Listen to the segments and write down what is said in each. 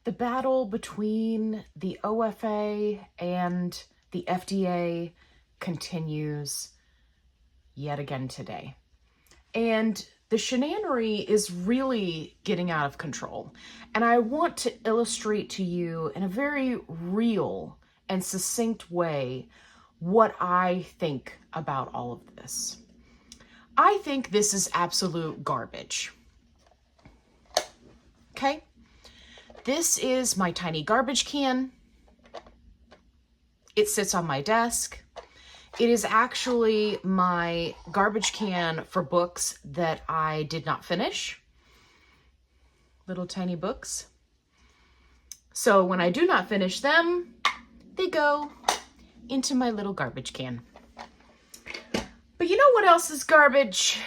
The battle between the OFA and the FDA continues yet again today. And the shenanery is really getting out of control. And I want to illustrate to you in a very real and succinct way what I think about all of this. I think this is absolute garbage. Okay? This is my tiny garbage can. It sits on my desk. It is actually my garbage can for books that I did not finish. Little tiny books. So when I do not finish them, they go into my little garbage can. But you know what else is garbage?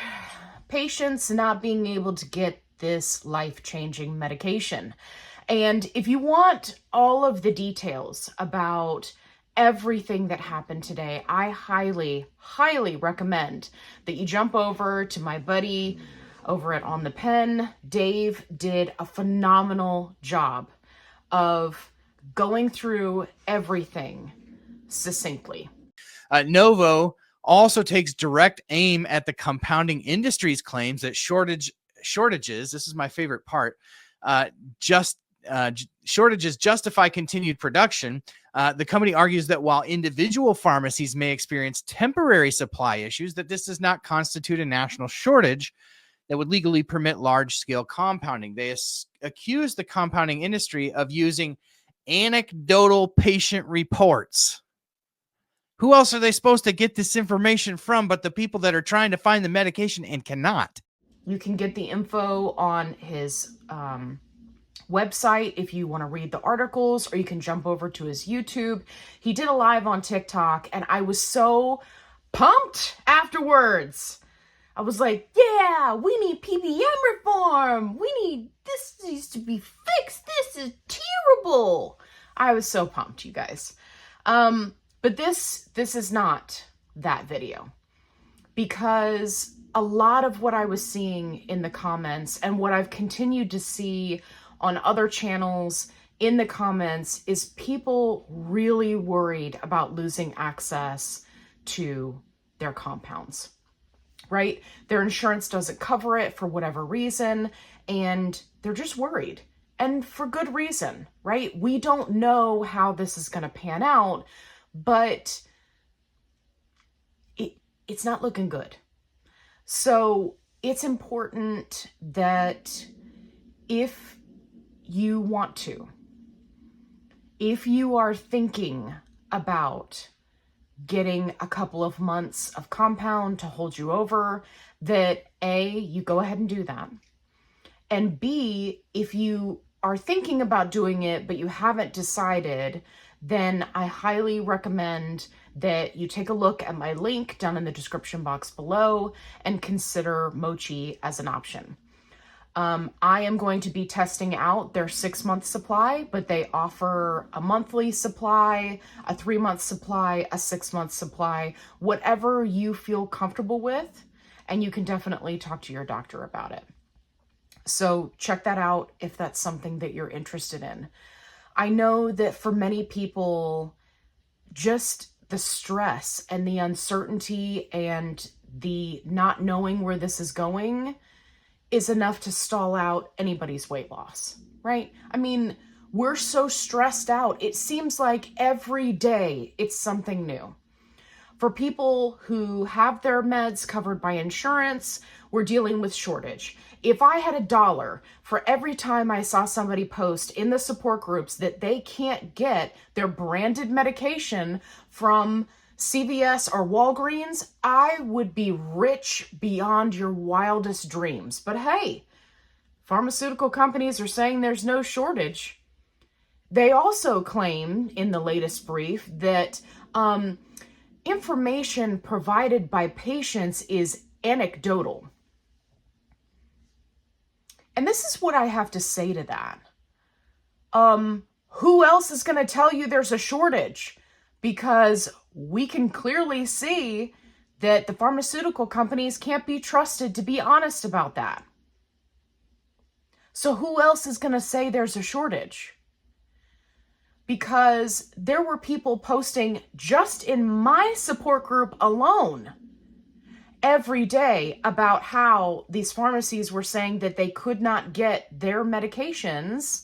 Patients not being able to get this life-changing medication. And if you want all of the details about everything that happened today, I highly, highly recommend that you jump over to my buddy over at On the Pen. Dave did a phenomenal job of going through everything succinctly. Novo also takes direct aim at the compounding industry's claims that shortages, this is my favorite part, shortages justify continued production. The company argues that while individual pharmacies may experience temporary supply issues, that this does not constitute a national shortage that would legally permit large-scale compounding. They accuse the compounding industry of using anecdotal patient reports. Who else are they supposed to get this information from but the people that are trying to find the medication and cannot? You can get the info on his website if you want to read the articles, or you can jump over to his YouTube. He did a live on TikTok, and I was so pumped afterwards. I was like, yeah, we need PBM reform. This needs to be fixed. This is terrible. I was so pumped, you guys. But this is not that video, because a lot of what I was seeing in the comments and what I've continued to see on other channels in the comments is people really worried about losing access to their compounds, right? Their insurance doesn't cover it for whatever reason, and they're just worried. And for good reason, right? We don't know how this is going to pan out, but it's not looking good. So it's important that if you want to, if you are thinking about getting a couple of months of compound to hold you over, that A, you go ahead and do that. And B, if you are thinking about doing it, but you haven't decided, then I highly recommend that you take a look at my link down in the description box below and consider Mochi as an option. I am going to be testing out their 6-month supply, but they offer a monthly supply, a 3-month supply, a 6-month supply, whatever you feel comfortable with, and you can definitely talk to your doctor about it. So check that out if that's something that you're interested in. I know that for many people, just the stress and the uncertainty and the not knowing where this is going is enough to stall out anybody's weight loss, right? I mean, we're so stressed out. It seems like every day it's something new. For people who have their meds covered by insurance, we're dealing with shortage. If I had $1 for every time I saw somebody post in the support groups that they can't get their branded medication from CVS or Walgreens, I would be rich beyond your wildest dreams. But hey, pharmaceutical companies are saying there's no shortage. They also claim in the latest brief that information provided by patients is anecdotal. And this is what I have to say to that. Who else is going to tell you there's a shortage? Because we can clearly see that the pharmaceutical companies can't be trusted to be honest about that. So who else is going to say there's a shortage? because there were people posting just in my support group alone every day about how these pharmacies were saying that they could not get their medications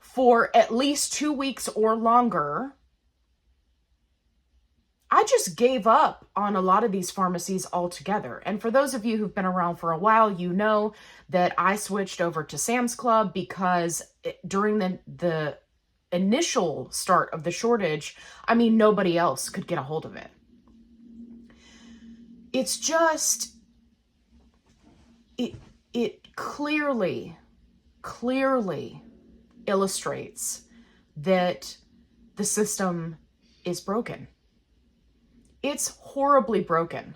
for at least 2 weeks or longer. I just gave up on a lot of these pharmacies altogether. And for those of you who've been around for a while, you know that I switched over to Sam's Club because during the initial start of the shortage, I mean, nobody else could get a hold of it. It's just, it clearly illustrates that the system is broken. It's horribly broken.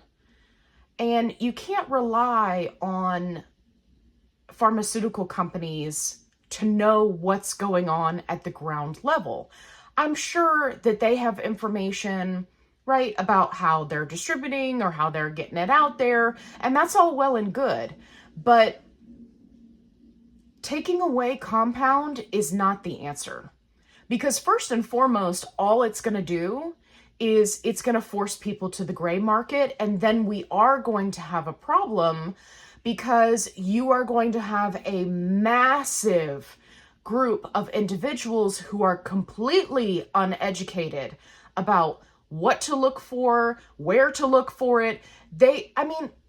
And you can't rely on pharmaceutical companies to know what's going on at the ground level. I'm sure that they have information, right, about how they're distributing or how they're getting it out there, and that's all well and good. But taking away compound is not the answer. Because first and foremost, all it's going to do is it's going to force people to the gray market, and then we are going to have a problem because you are going to have a massive group of individuals who are completely uneducated about what to look for, where to look for it.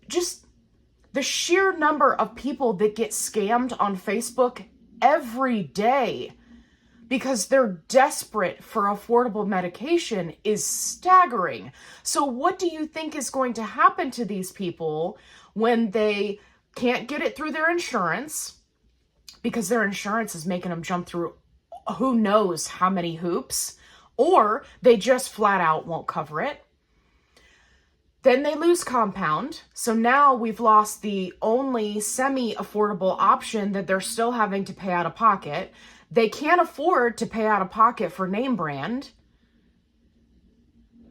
Just the sheer number of people that get scammed on Facebook every day because they're desperate for affordable medication is staggering. So what do you think is going to happen to these people when they can't get it through their insurance because their insurance is making them jump through who knows how many hoops, or they just flat out won't cover it? Then they lose compound. So now we've lost the only semi-affordable option that they're still having to pay out of pocket. They can't afford to pay out of pocket for name brand.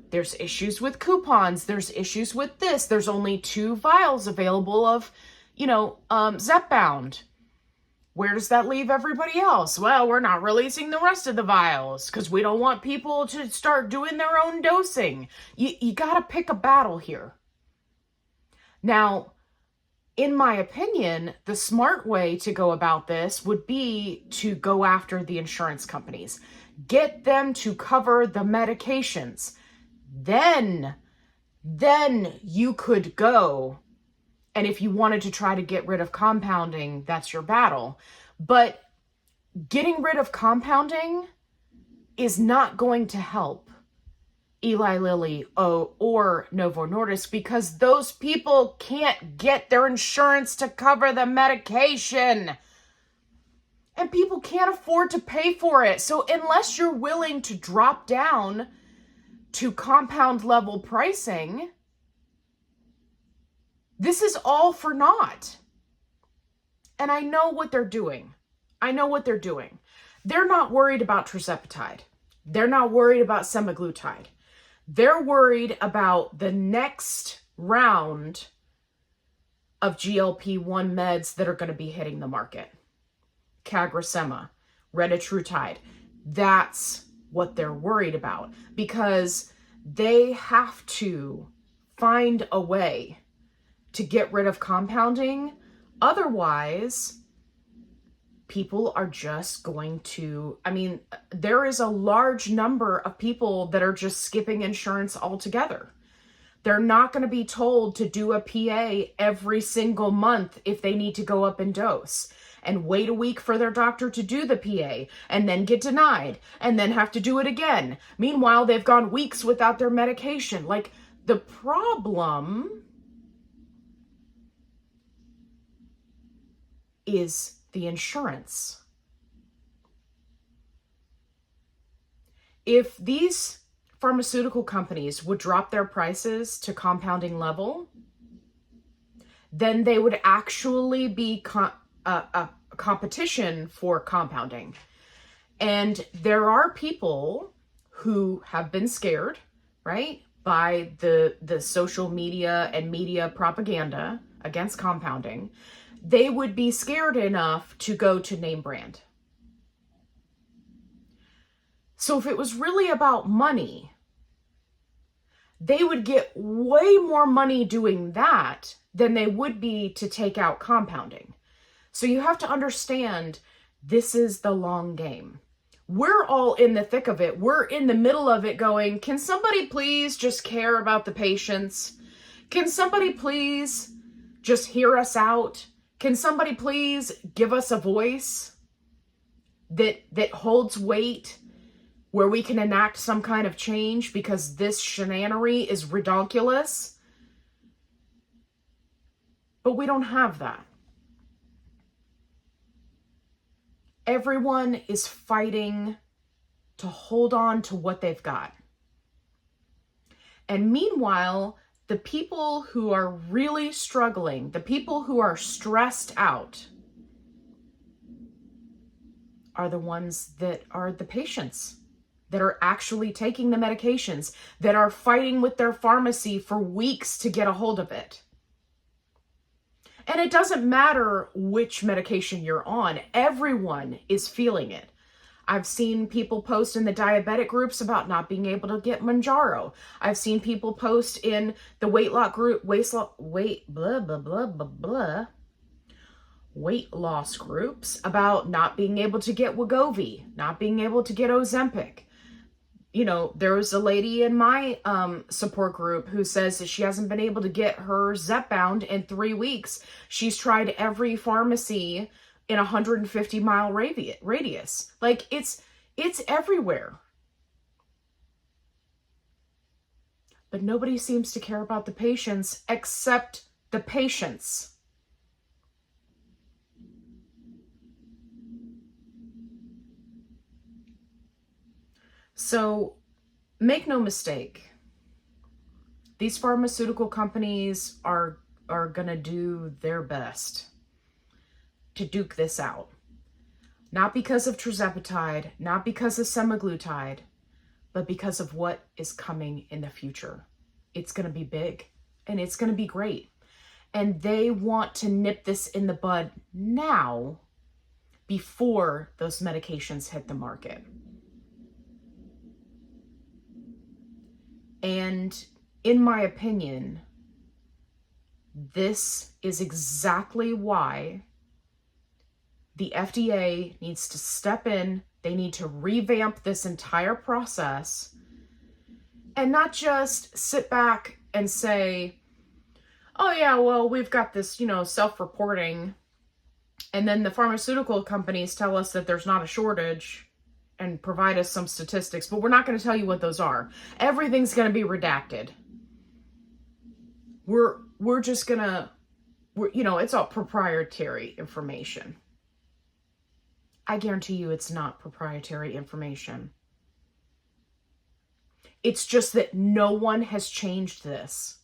There's issues with coupons. There's issues with this. There's only 2 vials available of, Zepbound. Where does that leave everybody else? Well, we're not releasing the rest of the vials because we don't want people to start doing their own dosing. You got to pick a battle here. Now, in my opinion, the smart way to go about this would be to go after the insurance companies. Get them to cover the medications. Then you could go. And if you wanted to try to get rid of compounding, that's your battle. But getting rid of compounding is not going to help Eli Lilly or Novo Nordisk because those people can't get their insurance to cover the medication. And people can't afford to pay for it. So unless you're willing to drop down to compound level pricing, this is all for naught. And I know what they're doing. They're not worried about Tirzepatide. They're not worried about Semaglutide. They're worried about the next round of GLP-1 meds that are going to be hitting the market. CagriSema, retatrutide. That's what they're worried about because they have to find a way to get rid of compounding. Otherwise, people are just going to, there is a large number of people that are just skipping insurance altogether. They're not going to be told to do a PA every single month if they need to go up in dose and wait a week for their doctor to do the PA and then get denied and then have to do it again. Meanwhile, they've gone weeks without their medication. Like, the problem is the insurance. If these pharmaceutical companies would drop their prices to compounding level, then they would actually be a competition for compounding. And there are people who have been scared, right, by the social media and media propaganda against compounding. They would be scared enough to go to name brand. So if it was really about money, they would get way more money doing that than they would be to take out compounding. So you have to understand, this is the long game. We're all in the thick of it. We're in the middle of it going, can somebody please just care about the patients? Can somebody please just hear us out? Can somebody please give us a voice that holds weight, where we can enact some kind of change, because this shenanery is ridiculous? But we don't have that. Everyone is fighting to hold on to what they've got. And meanwhile, the people who are really struggling, the people who are stressed out, are the ones that are the patients, that are actually taking the medications, that are fighting with their pharmacy for weeks to get a hold of it. And it doesn't matter which medication you're on, everyone is feeling it. I've seen people post in the diabetic groups about not being able to get Mounjaro. I've seen people post in the weight loss groups about not being able to get Wegovy, not being able to get Ozempic. You know, there was a lady in my support group who says that she hasn't been able to get her Zepbound in 3 weeks. She's tried every pharmacy in 150-mile radius. Like, it's everywhere. But nobody seems to care about the patients except the patients. So, make no mistake, these pharmaceutical companies are going to do their best to duke this out. Not because of Tirzepatide, not because of Semaglutide, but because of what is coming in the future. It's going to be big, and it's going to be great. And they want to nip this in the bud now, before those medications hit the market. And in my opinion, this is exactly why the FDA needs to step in. They need to revamp this entire process and not just sit back and say, oh yeah, well, we've got this, self-reporting. And then the pharmaceutical companies tell us that there's not a shortage and provide us some statistics, but we're not going to tell you what those are. Everything's going to be redacted. We're just going to, it's all proprietary information. I guarantee you it's not proprietary information. It's just that no one has changed this.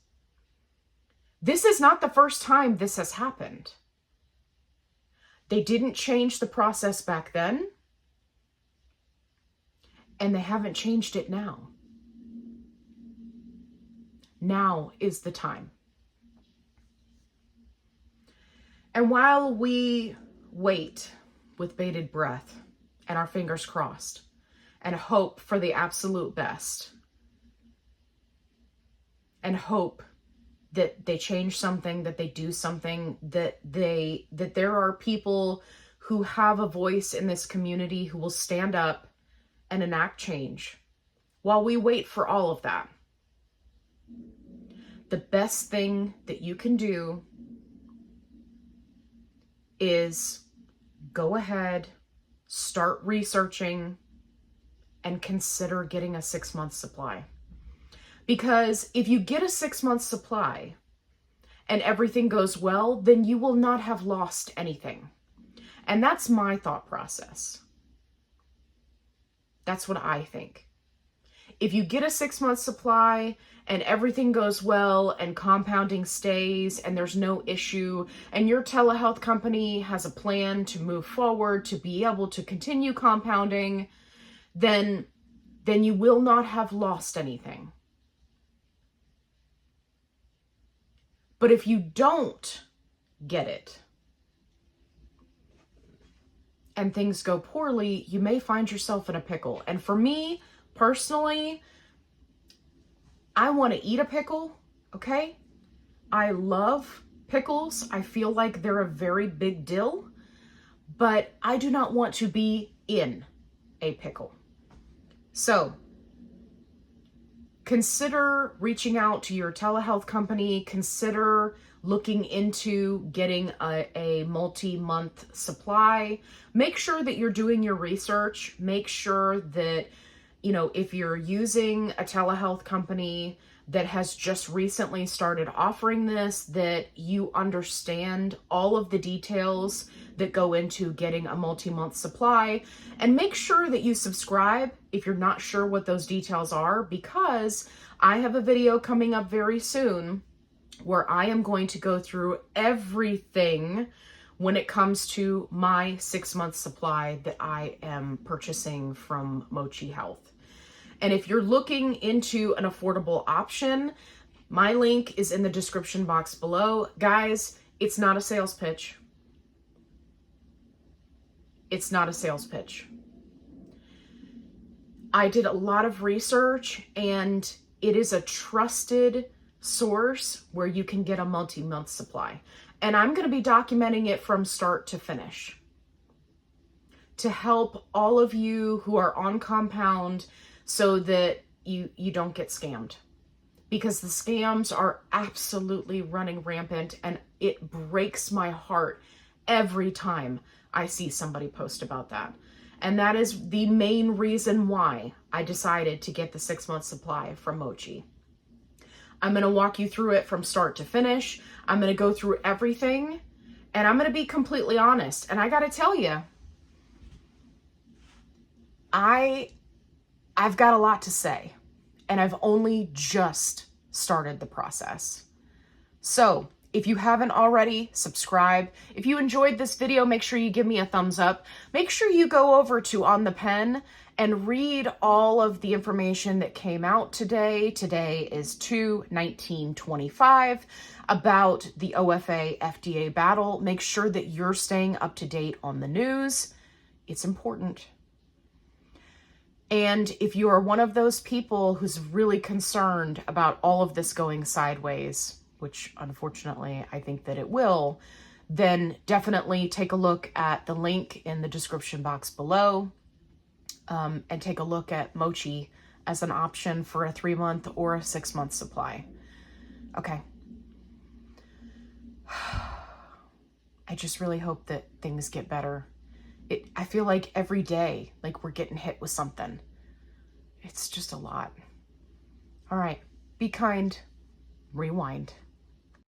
This is not the first time this has happened. They didn't change the process back then, and they haven't changed it now. Now is the time. And while we wait with bated breath and our fingers crossed and hope for the absolute best and hope that they change something, that they do something, that there are people who have a voice in this community who will stand up and enact change. While we wait for all of that, the best thing that you can do is go ahead, start researching, and consider getting a 6-month supply. Because if you get a 6-month supply and everything goes well, then you will not have lost anything. And that's my thought process. That's what I think. If you get a 6-month supply and everything goes well and compounding stays and there's no issue and your telehealth company has a plan to move forward to be able to continue compounding, then you will not have lost anything. But if you don't get it, and things go poorly, you may find yourself in a pickle. And for me, personally, I want to eat a pickle, okay? I love pickles. I feel like they're a very big deal, but I do not want to be in a pickle. So consider reaching out to your telehealth company. Consider looking into getting a multi-month supply. Make sure that you're doing your research. Make sure that, you know, if you're using a telehealth company that has just recently started offering this, that you understand all of the details that go into getting a multi-month supply, and make sure that you subscribe if you're not sure what those details are, because I have a video coming up very soon where I am going to go through everything when it comes to my 6-month supply that I am purchasing from Mochi Health. And if you're looking into an affordable option, my link is in the description box below. Guys, it's not a sales pitch. It's not a sales pitch. I did a lot of research, and it is a trusted source where you can get a multi-month supply. And I'm going to be documenting it from start to finish to help all of you who are on compound so that you don't get scammed, because the scams are absolutely running rampant, and it breaks my heart every time I see somebody post about that. And that is the main reason why I decided to get the 6-month supply from Mochi. I'm going to walk you through it from start to finish. I'm going to go through everything, and I'm going to be completely honest. And I got to tell you, I've got a lot to say, and I've only just started the process. So if you haven't already, subscribe. If you enjoyed this video, make sure you give me a thumbs up. Make sure you go over to On the Pen and read all of the information that came out today. Today is 2/19/25 about the OFA FDA battle. Make sure that you're staying up to date on the news. It's important. And if you are one of those people who's really concerned about all of this going sideways, which unfortunately I think that it will, then definitely take a look at the link in the description box below, and take a look at Mochi as an option for a 3-month or a 6-month supply. Okay. I just really hope that things get better. I feel like every day, like we're getting hit with something. It's just a lot. All right, be kind, rewind.